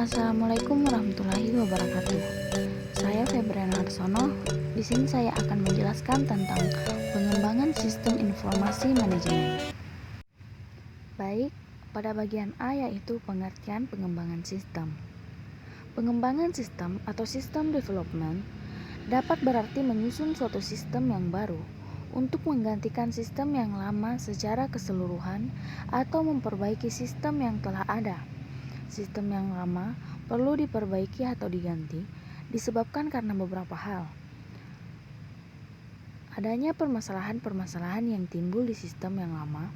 Assalamualaikum warahmatullahi wabarakatuh. Saya Febriana Harsono. Di sini saya akan menjelaskan tentang pengembangan sistem informasi manajemen. Baik, pada bagian A yaitu pengertian pengembangan sistem. Pengembangan sistem atau system development dapat berarti menyusun suatu sistem yang baru untuk menggantikan sistem yang lama secara keseluruhan atau memperbaiki sistem yang telah ada. Sistem yang lama perlu diperbaiki atau diganti disebabkan karena beberapa hal. Adanya permasalahan-permasalahan yang timbul di sistem yang lama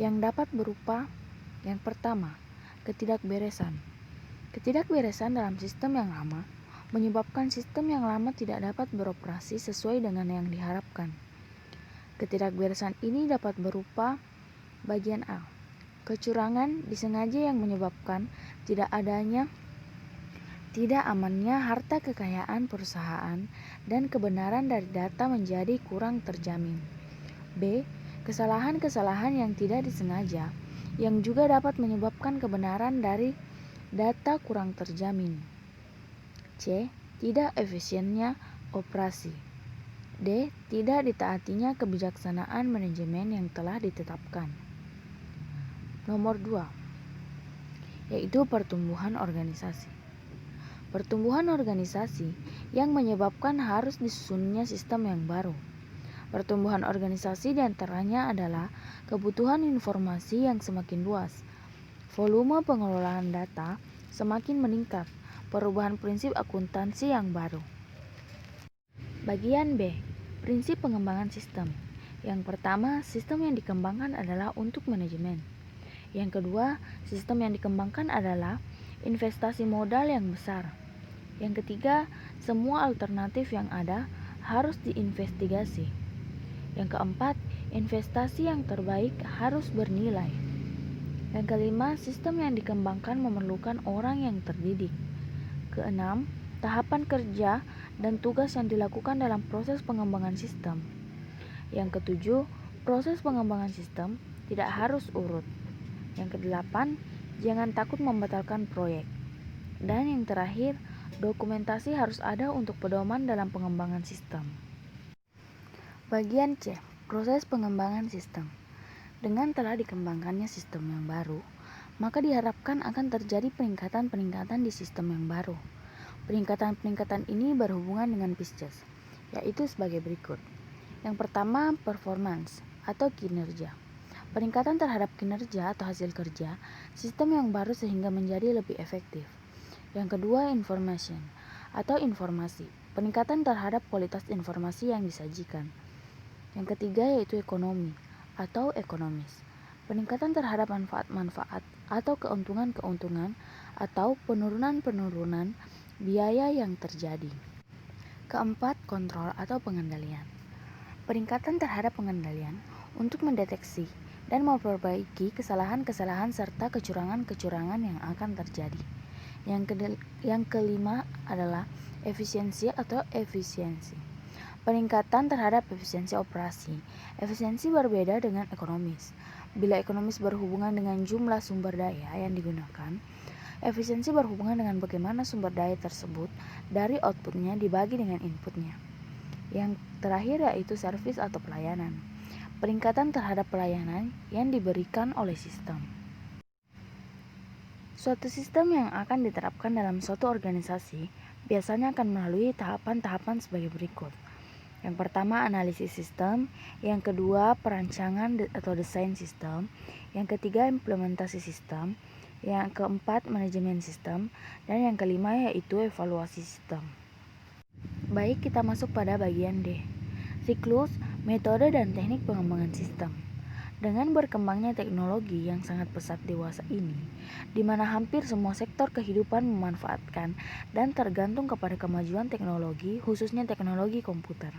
yang dapat berupa yang pertama, ketidakberesan. Ketidakberesan dalam sistem yang lama menyebabkan sistem yang lama tidak dapat beroperasi sesuai dengan yang diharapkan. Ketidakberesan ini dapat berupa bagian A. Kecurangan disengaja yang menyebabkan tidak amannya harta kekayaan perusahaan dan kebenaran dari data menjadi kurang terjamin. B. Kesalahan-kesalahan yang tidak disengaja yang juga dapat menyebabkan kebenaran dari data kurang terjamin. C. Tidak efisiennya operasi. D. Tidak ditaatinya kebijaksanaan manajemen yang telah ditetapkan. Nomor 2, yaitu pertumbuhan organisasi. Pertumbuhan organisasi yang menyebabkan harus disusunnya sistem yang baru. Pertumbuhan organisasi diantaranya adalah kebutuhan informasi yang semakin luas, volume pengelolaan data semakin meningkat, perubahan prinsip akuntansi yang baru. Bagian B, prinsip pengembangan sistem. Yang pertama, sistem yang dikembangkan adalah untuk manajemen. Yang kedua, sistem yang dikembangkan adalah investasi modal yang besar. Yang ketiga, semua alternatif yang ada harus diinvestigasi. Yang keempat, investasi yang terbaik harus bernilai. Yang kelima, sistem yang dikembangkan memerlukan orang yang terdidik. Keenam, tahapan kerja dan tugas yang dilakukan dalam proses pengembangan sistem. Yang ketujuh, proses pengembangan sistem tidak harus urut. Yang kedelapan, jangan takut membatalkan proyek. Dan yang terakhir, dokumentasi harus ada untuk pedoman dalam pengembangan sistem. Bagian C, proses pengembangan sistem. Dengan telah dikembangkannya sistem yang baru, maka diharapkan akan terjadi peningkatan-peningkatan di sistem yang baru. Peningkatan-peningkatan ini berhubungan dengan Pisces, yaitu sebagai berikut. Yang pertama, performance atau kinerja. Peningkatan terhadap kinerja atau hasil kerja sistem yang baru sehingga menjadi lebih efektif. Yang kedua, information atau informasi. Peningkatan terhadap kualitas informasi yang disajikan. Yang ketiga yaitu ekonomi atau ekonomis. Peningkatan terhadap manfaat-manfaat atau keuntungan-keuntungan atau penurunan-penurunan biaya yang terjadi. Keempat, kontrol atau pengendalian. Peningkatan terhadap pengendalian untuk mendeteksi dan memperbaiki kesalahan-kesalahan serta kecurangan-kecurangan yang akan terjadi. Yang kelima adalah efisiensi atau efisiensi. Peningkatan terhadap efisiensi operasi. Efisiensi berbeda dengan ekonomis. Bila ekonomis berhubungan dengan jumlah sumber daya yang digunakan, efisiensi berhubungan dengan bagaimana sumber daya tersebut dari outputnya dibagi dengan inputnya. Yang terakhir yaitu servis atau pelayanan. Peningkatan terhadap pelayanan yang diberikan oleh sistem. Suatu sistem yang akan diterapkan dalam suatu organisasi biasanya akan melalui tahapan-tahapan sebagai berikut. Yang pertama, analisis sistem. Yang kedua, perancangan atau desain sistem. Yang ketiga, implementasi sistem. Yang keempat, manajemen sistem. Dan yang kelima yaitu evaluasi sistem. Baik, kita masuk pada bagian D. Siklus, metode dan teknik pengembangan sistem. Dengan berkembangnya teknologi yang sangat pesat dewasa ini, di mana hampir semua sektor kehidupan memanfaatkan dan tergantung kepada kemajuan teknologi, khususnya teknologi komputer.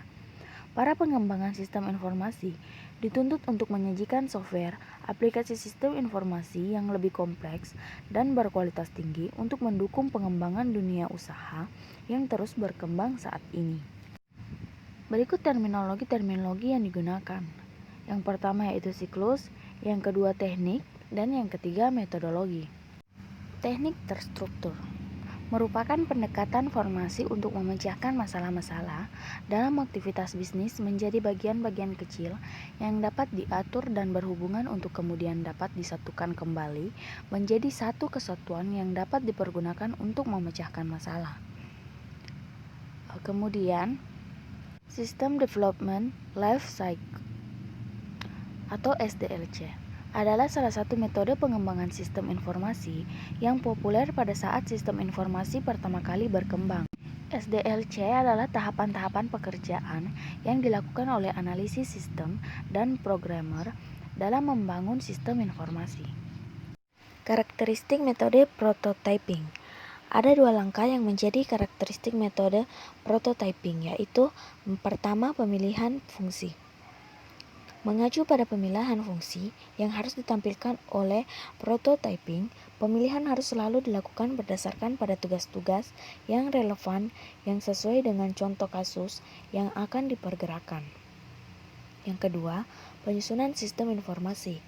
Para pengembangan sistem informasi dituntut untuk menyajikan software, aplikasi sistem informasi yang lebih kompleks dan berkualitas tinggi untuk mendukung pengembangan dunia usaha yang terus berkembang saat ini. Berikut terminologi-terminologi yang digunakan. Yang pertama yaitu siklus, yang kedua teknik, dan yang ketiga metodologi. Teknik terstruktur. merupakan pendekatan formasi untuk memecahkan masalah-masalah dalam aktivitas bisnis menjadi bagian-bagian kecil yang dapat diatur dan berhubungan untuk kemudian dapat disatukan kembali menjadi satu kesatuan yang dapat dipergunakan untuk memecahkan masalah. Kemudian, System Development Life Cycle atau SDLC adalah salah satu metode pengembangan sistem informasi yang populer pada saat sistem informasi pertama kali berkembang. SDLC adalah tahapan-tahapan pekerjaan yang dilakukan oleh analisis sistem dan programmer dalam membangun sistem informasi. Karakteristik metode prototyping. Ada dua langkah yang menjadi karakteristik metode prototyping, yaitu pertama, pemilihan fungsi. Mengacu pada pemilihan fungsi yang harus ditampilkan oleh prototyping, pemilihan harus selalu dilakukan berdasarkan pada tugas-tugas yang relevan yang sesuai dengan contoh kasus yang akan dipergerakan. Yang kedua, penyusunan sistem informasi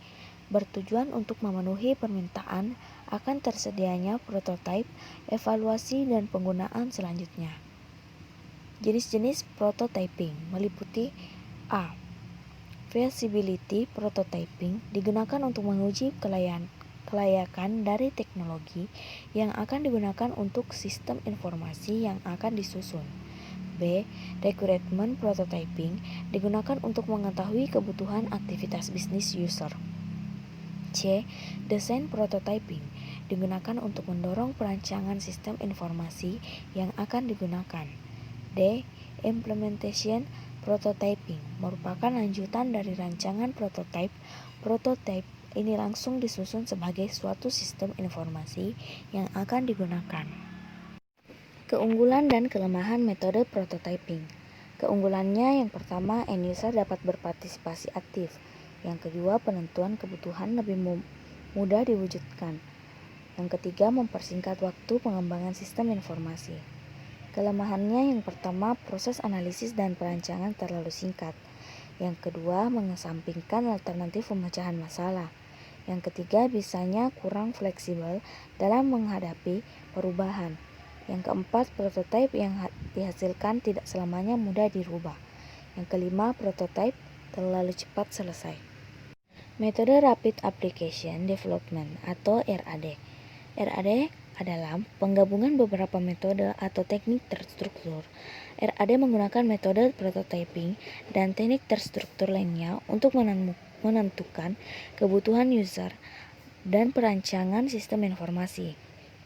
bertujuan untuk memenuhi permintaan akan tersedianya prototipe, evaluasi, dan penggunaan selanjutnya. Jenis-jenis prototyping meliputi A. Feasibility prototyping digunakan untuk menguji kelayakan dari teknologi yang akan digunakan untuk sistem informasi yang akan disusun. B. Requirement prototyping digunakan untuk mengetahui kebutuhan aktivitas bisnis user. C. Desain prototyping digunakan untuk mendorong perancangan sistem informasi yang akan digunakan. D. Implementation prototyping merupakan lanjutan dari rancangan prototype. Prototype ini langsung disusun sebagai suatu sistem informasi yang akan digunakan. Keunggulan dan kelemahan metode prototyping. Keunggulannya yang pertama, end user dapat berpartisipasi aktif. Yang kedua, penentuan kebutuhan lebih mudah diwujudkan. Yang ketiga, mempersingkat waktu pengembangan sistem informasi. Kelemahannya yang pertama, proses analisis dan perancangan terlalu singkat. Yang kedua, mengesampingkan alternatif pemecahan masalah. Yang ketiga, bisanya kurang fleksibel dalam menghadapi perubahan. Yang keempat, prototipe yang dihasilkan tidak selamanya mudah dirubah. Yang kelima, prototipe terlalu cepat selesai. Metode Rapid Application Development atau RAD. RAD adalah penggabungan beberapa metode atau teknik terstruktur. RAD menggunakan metode prototyping dan teknik terstruktur lainnya untuk menentukan kebutuhan user dan perancangan sistem informasi.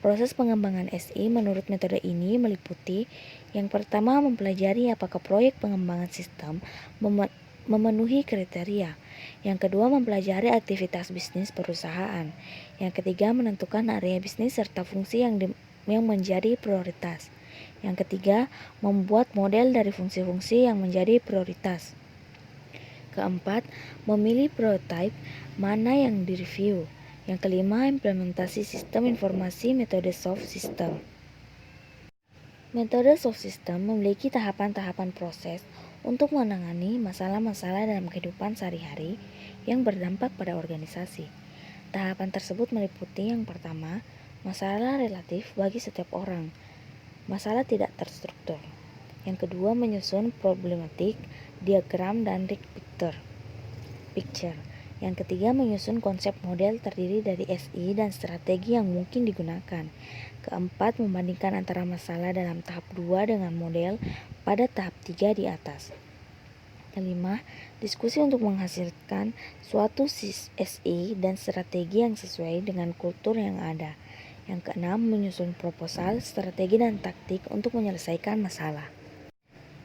Proses pengembangan SI menurut metode ini meliputi yang pertama, mempelajari apakah proyek pengembangan sistem memenuhi kriteria. Yang kedua, mempelajari aktivitas bisnis perusahaan. Yang ketiga, menentukan area bisnis serta fungsi yang menjadi prioritas. Yang ketiga, membuat model dari fungsi-fungsi yang menjadi prioritas. Keempat, memilih prototipe mana yang direview. Yang kelima, implementasi sistem informasi metode soft system. Metode soft system memiliki tahapan-tahapan proses untuk menangani masalah-masalah dalam kehidupan sehari-hari yang berdampak pada organisasi. Tahapan tersebut meliputi yang pertama, masalah relatif bagi setiap orang, masalah tidak terstruktur. Yang kedua, menyusun problematik, diagram, dan picture. Yang ketiga, menyusun konsep model terdiri dari SI dan strategi yang mungkin digunakan. Keempat, membandingkan antara masalah dalam tahap 2 dengan model pada tahap 3 di atas. Kelima, diskusi untuk menghasilkan suatu SI dan strategi yang sesuai dengan kultur yang ada. Yang keenam, menyusun proposal, strategi, dan taktik untuk menyelesaikan masalah.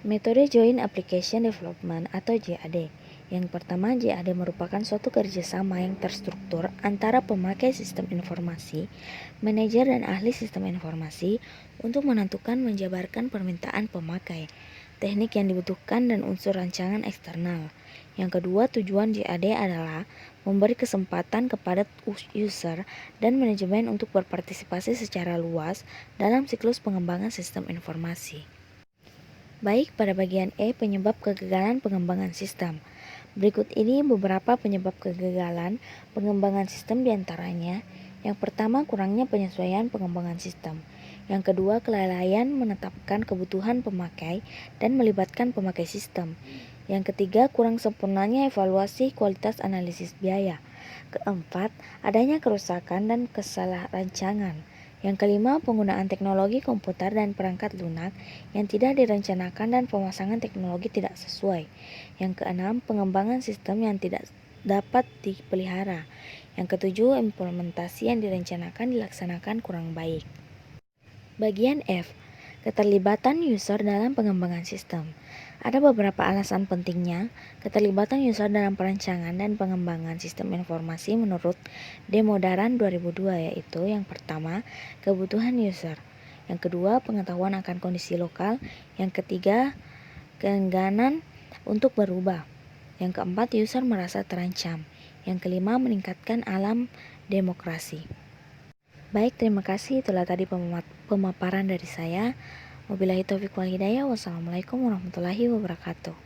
Metode Joint Application Development atau JAD. Yang pertama, JAD merupakan suatu kerjasama yang terstruktur antara pemakai sistem informasi, manajer, dan ahli sistem informasi untuk menentukan menjabarkan permintaan pemakai, teknik yang dibutuhkan, dan unsur rancangan eksternal. Yang kedua, tujuan JAD adalah memberi kesempatan kepada user dan manajemen untuk berpartisipasi secara luas dalam siklus pengembangan sistem informasi. Baik, pada bagian E, penyebab kegagalan pengembangan sistem. Berikut ini beberapa penyebab kegagalan pengembangan sistem diantaranya. Yang pertama, kurangnya penyesuaian pengembangan sistem. Yang kedua, kelalaian menetapkan kebutuhan pemakai dan melibatkan pemakai sistem. Yang ketiga, kurang sempurnanya evaluasi kualitas analisis biaya. Keempat, adanya kerusakan dan kesalah rancangan. Yang kelima, penggunaan teknologi komputer dan perangkat lunak yang tidak direncanakan dan pemasangan teknologi tidak sesuai. Yang keenam, pengembangan sistem yang tidak dapat dipelihara. Yang ketujuh, implementasi yang direncanakan dilaksanakan kurang baik. Bagian F, keterlibatan user dalam pengembangan sistem. Ada beberapa alasan pentingnya keterlibatan user dalam perancangan dan pengembangan sistem informasi menurut Demodaran 2002, yaitu yang pertama, kebutuhan user. Yang kedua, pengetahuan akan kondisi lokal. Yang ketiga, keengganan untuk berubah. Yang keempat, user merasa terancam. Yang kelima, meningkatkan alam demokrasi. Baik, terima kasih. Itulah tadi pemaparan dari saya. Wabillahi taufiq wal hidayah. Wassalamualaikum warahmatullahi wabarakatuh.